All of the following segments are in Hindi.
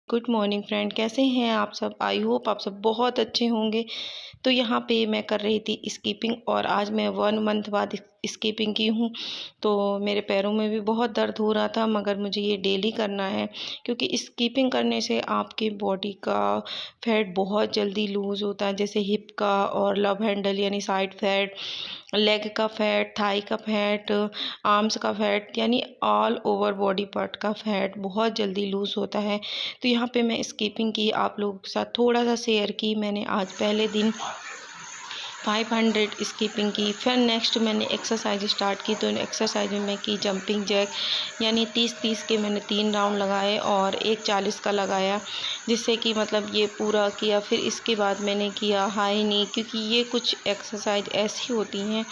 गुड मॉर्निंग फ्रेंड, कैसे हैं आप सब। आई होप आप सब बहुत अच्छे होंगे। तो यहाँ पे मैं कर रही थी स्कीपिंग और आज मैं 1 मंथ बाद स्कीपिंग की हूँ। तो मेरे पैरों में भी बहुत दर्द हो रहा था, मगर मुझे ये डेली करना है क्योंकि स्कीपिंग करने से आपकी बॉडी का फैट बहुत जल्दी लूज़ होता है। जैसे हिप का और लव हैंडल यानी साइड फैट, लेग का फैट, थाई का फैट, आर्म्स का फैट यानी ऑल ओवर बॉडी पार्ट का फैट बहुत जल्दी लूज़ होता है। तो यहाँ पे मैं स्कीपिंग की आप लोगों के साथ थोड़ा सा शेयर की। मैंने आज पहले दिन 500 स्कीपिंग की। फिर नेक्स्ट मैंने एक्सरसाइज स्टार्ट की। तो एक्सरसाइज में मैं की जंपिंग जैक यानी 30-30 के मैंने 3 राउंड लगाए और एक 40 का लगाया, जिससे कि मतलब ये पूरा किया। फिर इसके बाद मैंने किया हाई नी, क्योंकि ये कुछ एक्सरसाइज ऐसी होती हैं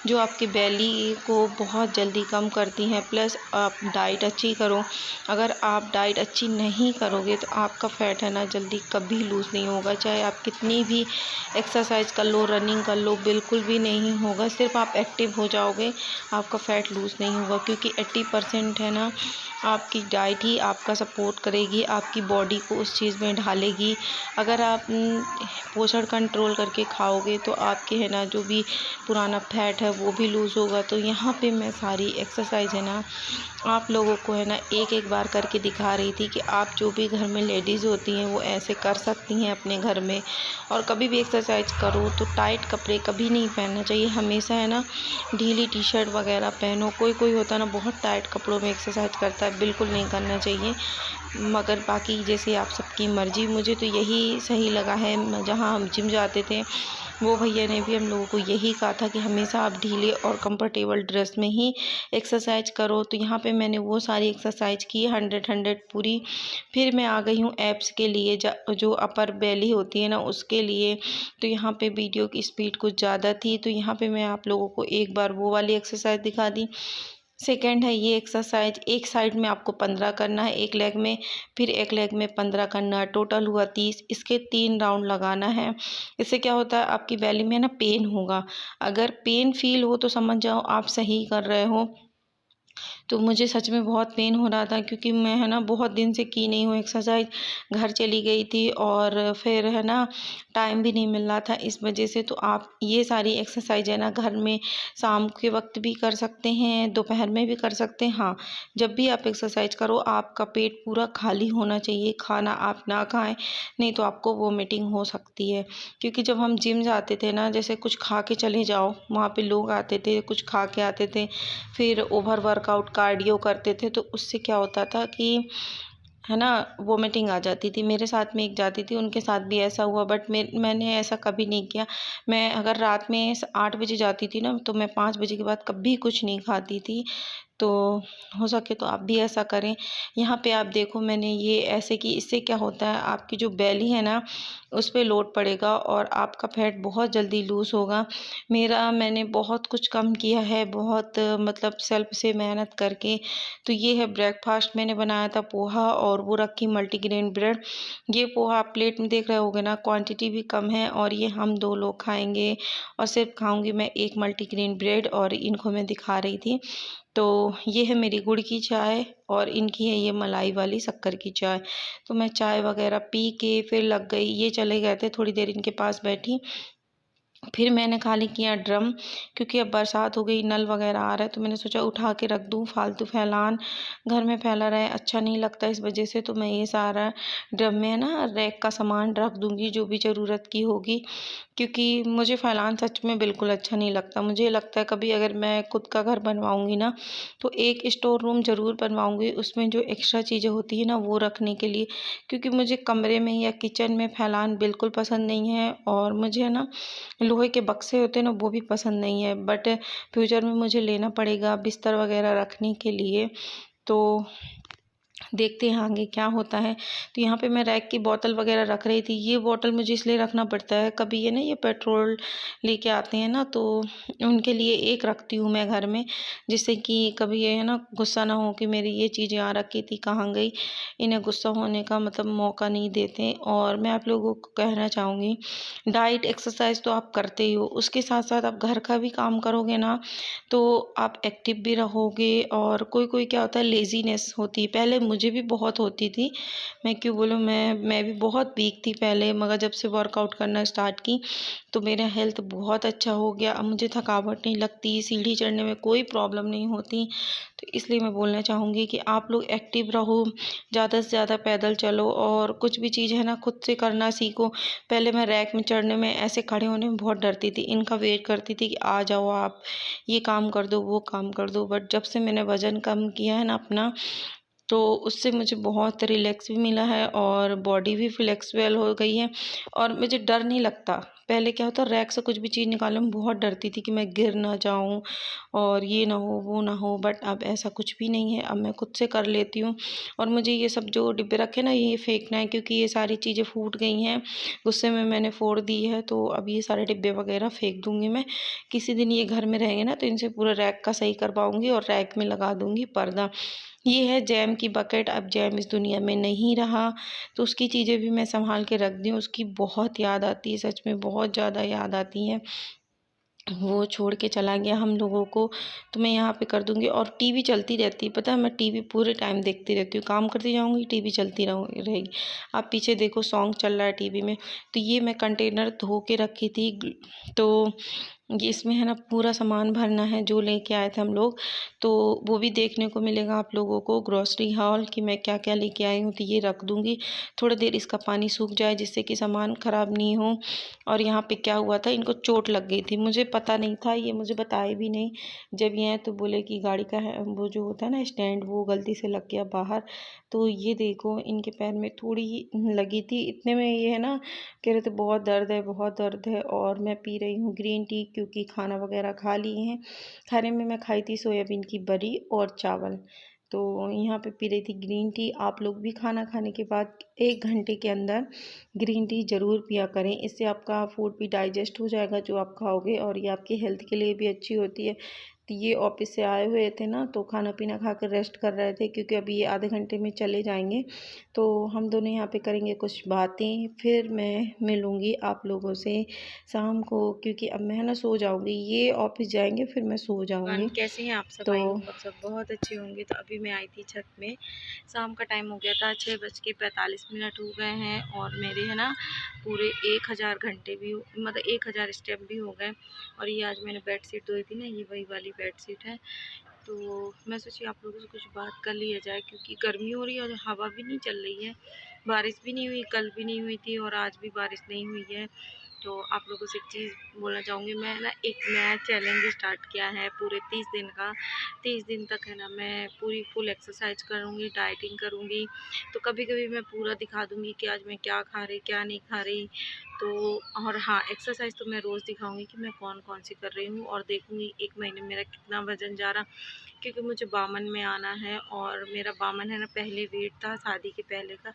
जो आपके बेली को बहुत जल्दी कम करती हैं। प्लस आप डाइट अच्छी करो। अगर आप डाइट अच्छी नहीं करोगे तो आपका फैट है ना जल्दी कभी लूज़ नहीं होगा। चाहे आप कितनी भी एक्सरसाइज कर लो, रनिंग कर लो, बिल्कुल भी नहीं होगा। सिर्फ आप एक्टिव हो जाओगे, आपका फ़ैट लूज़ नहीं होगा, क्योंकि 80% है ना आपकी डाइट ही आपका सपोर्ट करेगी, आपकी बॉडी को उस चीज़ में ढालेगी। अगर आप पोषण कंट्रोल करके खाओगे तो आपके है ना जो भी पुराना फैट है वो भी लूज़ होगा। तो यहाँ पे मैं सारी एक्सरसाइज है ना आप लोगों को है ना एक एक बार करके दिखा रही थी कि आप जो भी घर में लेडीज़ होती हैं वो ऐसे कर सकती हैं अपने घर में। और कभी भी एक्सरसाइज करो तो टाइट कपड़े कभी नहीं पहनना चाहिए, हमेशा है ना ढीली टी शर्ट वगैरह पहनो। कोई कोई होता है ना बहुत टाइट कपड़ों में एक्सरसाइज करता है, बिल्कुल नहीं करना चाहिए। मगर बाकी जैसे आप सबकी मर्ज़ी, मुझे तो यही सही लगा है। जहाँ हम जिम जाते थे वो भैया ने भी हम लोगों को यही कहा था कि हमेशा आप ढीले और कंफर्टेबल ड्रेस में ही एक्सरसाइज करो। तो यहाँ पे मैंने वो सारी एक्सरसाइज की 100 पूरी। फिर मैं आ गई हूँ एब्स के लिए, जो अपर बेली होती है ना उसके लिए। तो यहाँ पे वीडियो की स्पीड कुछ ज़्यादा थी, तो यहाँ पे मैं आप लोगों को एक बार वो वाली एक्सरसाइज दिखा दी। सेकेंड है ये एक्सरसाइज, एक साइड में आपको 15 करना है, एक लेग में, फिर एक लेग में 15 करना है, टोटल हुआ 30। इसके 3 राउंड लगाना है। इससे क्या होता है आपकी बेली में ना पेन होगा। अगर पेन फील हो तो समझ जाओ आप सही कर रहे हो। तो मुझे सच में बहुत पेन हो रहा था, क्योंकि मैं है ना बहुत दिन से की नहीं हूँ एक्सरसाइज। घर चली गई थी और फिर है ना टाइम भी नहीं मिल रहा था इस वजह से। तो आप ये सारी एक्सरसाइज है ना घर में शाम के वक्त भी कर सकते हैं, दोपहर में भी कर सकते हैं। हाँ, जब भी आप एक्सरसाइज करो आपका पेट पूरा खाली होना चाहिए, खाना आप ना खाएं, नहीं तो आपको वोमिटिंग हो सकती है। क्योंकि जब हम जिम जाते थे ना, जैसे कुछ खा के चले जाओ, वहाँ पे लोग आते थे कुछ खा के आते थे, फिर ओवर वर्कआउट कार्डियो करते थे, तो उससे क्या होता था कि है ना वोमिटिंग आ जाती थी। मेरे साथ में एक जाती थी, उनके साथ भी ऐसा हुआ, बट मैंने ऐसा कभी नहीं किया। मैं अगर रात में 8 बजे जाती थी ना, तो मैं 5 बजे के बाद कभी कुछ नहीं खाती थी। तो हो सके तो आप भी ऐसा करें। यहाँ पे आप देखो मैंने ये ऐसे कि इससे क्या होता है आपकी जो बेली है ना उस पे लोड पड़ेगा और आपका फैट बहुत जल्दी लूज़ होगा। मैंने बहुत कुछ कम किया है, बहुत मतलब सेल्फ से मेहनत करके। तो ये है ब्रेकफास्ट मैंने बनाया था, पोहा और वो रखी मल्टीग्रेन ब्रेड। ये पोहा आप प्लेट में देख रहे होगे ना, क्वांटिटी भी कम है और ये हम 2 लोग खाएंगे। और सिर्फ खाऊंगी मैं एक मल्टीग्रेन ब्रेड, और इनको मैं दिखा रही थी। तो ये है मेरी गुड़ की चाय और इनकी है ये मलाई वाली शक्कर की चाय। तो मैं चाय वगैरह पी के फिर लग गई, ये चले गए थे, थोड़ी देर इनके पास बैठी। फिर मैंने खाली किया ड्रम, क्योंकि अब बरसात हो गई, नल वगैरह आ रहा है, तो मैंने सोचा उठा के रख दूँ, फालतू फैलान घर में फैला रहे अच्छा नहीं लगता इस वजह से। तो मैं ये सारा ड्रम में है ना रैक का सामान रख दूँगी जो भी ज़रूरत की होगी, क्योंकि मुझे फैलान सच में बिल्कुल अच्छा नहीं लगता। मुझे लगता है कभी अगर मैं खुद का घर बनवाऊँगी ना तो एक स्टोर रूम ज़रूर बनवाऊँगी, उसमें जो एक्स्ट्रा चीज़ें होती है ना वो रखने के लिए, क्योंकि मुझे कमरे में या किचन में फैलान बिल्कुल पसंद नहीं है। और मुझे है ना लोहे के बक्से होते हैं ना वो भी पसंद नहीं है, बट फ्यूचर में मुझे लेना पड़ेगा बिस्तर वगैरह रखने के लिए। तो देखते हैं आगे क्या होता है। तो यहाँ पे मैं रैक की बोतल वगैरह रख रही थी। ये बोतल मुझे इसलिए रखना पड़ता है, कभी ये ना ये पेट्रोल लेके आते हैं ना, तो उनके लिए एक रखती हूँ मैं घर में, जिससे कि कभी ये है ना गुस्सा ना हो कि मेरी ये चीज़ यहाँ रखी थी कहाँ गई। इन्हें गुस्सा होने का मतलब मौका नहीं देते। और मैं आप लोगों को कहना चाहूँगी, डाइट एक्सरसाइज तो आप करते ही हो, उसके साथ साथ आप घर का भी काम करोगे ना तो आप एक्टिव भी रहोगे। और कोई कोई क्या होता है लेजीनेस होती है, पहले मुझे भी बहुत होती थी, मैं क्यों बोलूँ, मैं भी बहुत वीक थी पहले, मगर जब से वर्कआउट करना स्टार्ट की तो मेरा हेल्थ बहुत अच्छा हो गया। अब मुझे थकावट नहीं लगती, सीढ़ी चढ़ने में कोई प्रॉब्लम नहीं होती। तो इसलिए मैं बोलना चाहूँगी कि आप लोग एक्टिव रहो, ज़्यादा से ज़्यादा पैदल चलो और कुछ भी चीज़ है ना खुद से करना सीखो। पहले मैं रैक में चढ़ने में, ऐसे खड़े होने में बहुत डरती थी, इनका वेट करती थी कि आ जाओ आप, ये काम कर दो, वो काम कर दो। बट जब से मैंने वज़न कम किया है ना अपना, तो उससे मुझे बहुत रिलैक्स भी मिला है और बॉडी भी फ्लेक्सिबल हो गई है और मुझे डर नहीं लगता। पहले क्या होता, रैक से कुछ भी चीज़ निकालने में बहुत डरती थी कि मैं गिर ना जाऊं और ये ना हो वो ना हो, बट अब ऐसा कुछ भी नहीं है। अब मैं खुद से कर लेती हूँ और मुझे ये सब जो डिब्बे रखे ना, ये फेंकना है क्योंकि ये सारी चीज़ें फूट गई हैं, गुस्से में मैंने फोड़ दी है। तो अब ये सारे डिब्बे वगैरह फेंक दूंगी मैं। किसी दिन ये घर में रहेंगे ना तो इनसे पूरा रैक का सही करवाऊंगी और रैक में लगा दूंगी पर्दा। ये है जैम की बकेट, अब जैम इस दुनिया में नहीं रहा तो उसकी चीज़ें भी मैं संभाल के रख दी हूँ। उसकी बहुत याद आती है, सच में बहुत ज़्यादा याद आती है। वो छोड़ के चला गया हम लोगों को, तो मैं यहाँ पे कर दूंगी। और टीवी चलती रहती है, पता है, मैं टीवी पूरे टाइम देखती रहती हूँ, काम करती जाऊँगी टीवी चलती रहेगी। आप पीछे देखो सॉन्ग चल रहा है टीवी में। तो ये मैं कंटेनर धो के रखी थी, तो ये इसमें है ना पूरा सामान भरना है जो लेके आए थे हम लोग। तो वो भी देखने को मिलेगा आप लोगों को, ग्रोसरी हॉल, कि मैं क्या क्या लेके आई हूँ। तो ये रख दूंगी, थोड़ी देर इसका पानी सूख जाए जिससे कि सामान ख़राब नहीं हो। और यहाँ पे क्या हुआ था, इनको चोट लग गई थी, मुझे पता नहीं था, ये मुझे बताए भी नहीं। जब ये आए तो बोले कि गाड़ी का है वो जो होता है ना स्टैंड, वो गलती से लग गया बाहर। तो ये देखो इनके पैर में थोड़ी ही लगी थी, इतने में ये है ना कह रहे थे बहुत दर्द है, बहुत दर्द है। और मैं पी रही हूँ ग्रीन टी क्योंकि खाना वगैरह खा लिए हैं। खाने में मैं खाई थी सोयाबीन की बड़ी और चावल, तो यहाँ पे पी रही थी ग्रीन टी। आप लोग भी खाना खाने के बाद 1 घंटे के अंदर ग्रीन टी ज़रूर पिया करें, इससे आपका फूड भी डाइजेस्ट हो जाएगा जो आप खाओगे, और ये आपकी हेल्थ के लिए भी अच्छी होती है। तो ये ऑफिस से आए हुए थे ना, तो खाना पीना खा कर रेस्ट कर रहे थे क्योंकि अभी ये आधे घंटे में चले जाएंगे। तो हम दोनों यहाँ पे करेंगे कुछ बातें, फिर मैं मिलूँगी आप लोगों से शाम को, क्योंकि अब मैं है ना सो जाऊँगी, ये ऑफिस जाएंगे फिर मैं सो जाऊँगी। कैसे हैं आप सब? तो आई होप आप सब बहुत अच्छे होंगे। तो अभी मैं आई थी छत में, शाम का टाइम हो गया था, 6:45 हो गए हैं और मेरे है ना पूरे 1000 घंटे भी मतलब 1000 स्टेप भी हो गए। और ये आज मैंने बेड शीट धोई थी ना, ये वही वाली बेड शीट है। तो मैं सोची आप लोगों से कुछ बात कर लिया जाए क्योंकि गर्मी हो रही है और हवा भी नहीं चल रही है, बारिश भी नहीं हुई, कल भी नहीं हुई थी और आज भी बारिश नहीं हुई है। तो आप लोगों से एक चीज़ बोलना चाहूँगी, मैं ना एक नया चैलेंज स्टार्ट किया है पूरे 30 दिन का। 30 दिन तक है ना मैं पूरी फुल एक्सरसाइज करूँगी, डाइटिंग करूँगी। तो कभी कभी मैं पूरा दिखा दूँगी कि आज मैं क्या खा रही क्या नहीं खा रही। तो और हाँ, एक्सरसाइज तो मैं रोज़ दिखाऊँगी कि मैं कौन कौन सी कर रही हूँ, और देखूँगी 1 महीने में मेरा कितना वज़न जा रहा, क्योंकि मुझे 52 में आना है। और मेरा 52 है ना पहले वेट था शादी के पहले का,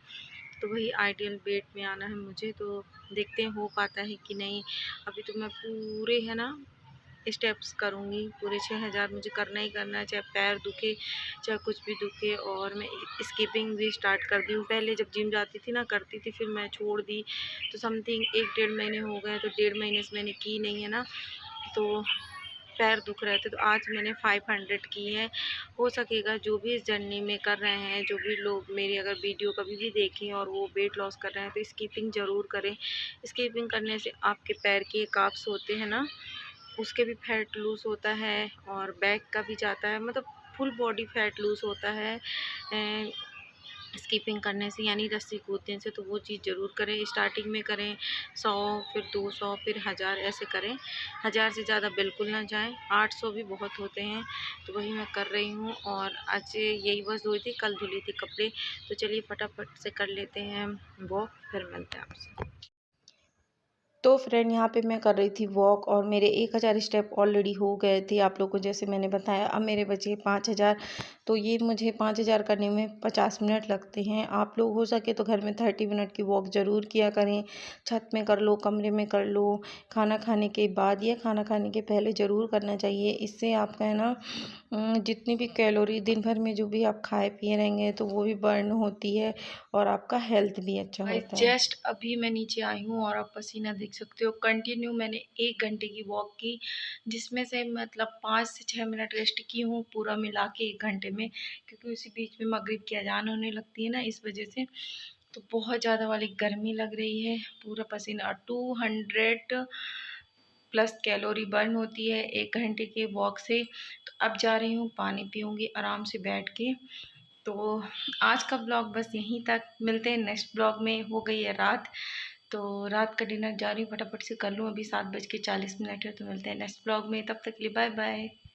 तो वही आइडियल वेट में आना है मुझे। तो देखते हैं हो पाता है कि नहीं। अभी तो मैं पूरे है ना स्टेप्स करूँगी, पूरे 6000 मुझे करना ही करना है, चाहे पैर दुखे चाहे कुछ भी दुखे। और मैं स्किपिंग भी स्टार्ट कर दी हूँ, पहले जब जिम जाती थी ना करती थी, फिर मैं छोड़ दी। तो समथिंग 1-1.5 महीने हो गए, तो 1.5 महीने से मैंने की नहीं है ना, तो पैर दुख रहे थे। तो आज मैंने 500 की है। हो सकेगा जो भी इस जर्नी में कर रहे हैं, जो भी लोग मेरी अगर वीडियो कभी भी देखें और वो वेट लॉस कर रहे हैं, तो स्किपिंग ज़रूर करें। स्किपिंग करने से आपके पैर के काफ्स होते हैं ना, उसके भी फैट लूज़ होता है और बैक का भी जाता है, मतलब फुल बॉडी फैट लूज़ होता है स्किपिंग करने से, यानी रस्सी कूदने से। तो वो चीज़ ज़रूर करें, स्टार्टिंग में करें 100, फिर 200, फिर 1000, ऐसे करें। 1000 से ज़्यादा बिल्कुल ना जाएं, 800 भी बहुत होते हैं। तो वही मैं कर रही हूँ और आज यही बस धोई थी, कल धुली थी कपड़े। तो चलिए फटाफट से कर लेते हैं वॉक, फिर मिलते हैं आपसे। तो फ्रेंड यहाँ पे मैं कर रही थी वॉक और मेरे 1000 स्टेप ऑलरेडी हो गए थे आप लोगों को, जैसे मैंने बताया। अब मेरे बचे 5000, तो ये मुझे 5000 करने में 50 मिनट लगते हैं। आप लोग हो सके तो घर में 30 मिनट की वॉक ज़रूर किया करें, छत में कर लो, कमरे में कर लो, खाना खाने के बाद या खाना खाने के पहले ज़रूर करना चाहिए। इससे आपका है ना जितनी भी कैलोरी दिन भर में जो भी आप खाए पिए रहेंगे तो वो भी बर्न होती है और आपका हेल्थ भी अच्छा होता है। जस्ट अभी मैं नीचे आई हूँ और आप पसीना देख सकते हो। कंटिन्यू मैंने 1 घंटे की वॉक की, जिसमें से मतलब 5 से 6 मिनट रेस्ट की हूँ, पूरा मिला के 1 घंटे में, क्योंकि उसी बीच में मगरिब की अजान होने लगती है ना, इस वजह से। तो बहुत ज़्यादा वाली गर्मी लग रही है, पूरा पसीना। 200 प्लस कैलोरी बर्न होती है 1 घंटे के वॉक से। तो अब जा रही हूँ, पानी पीऊँगी आराम से बैठ के। तो आज का ब्लॉग बस यहीं तक, मिलते हैं नेक्स्ट ब्लॉग में। हो गई है रात, तो रात का डिनर जा रही हूँ फटाफट से कर लूँ, अभी 7:40 है, तो मिलते हैं नेक्स्ट ब्लॉग में। तब तक के लिए बाय बाय।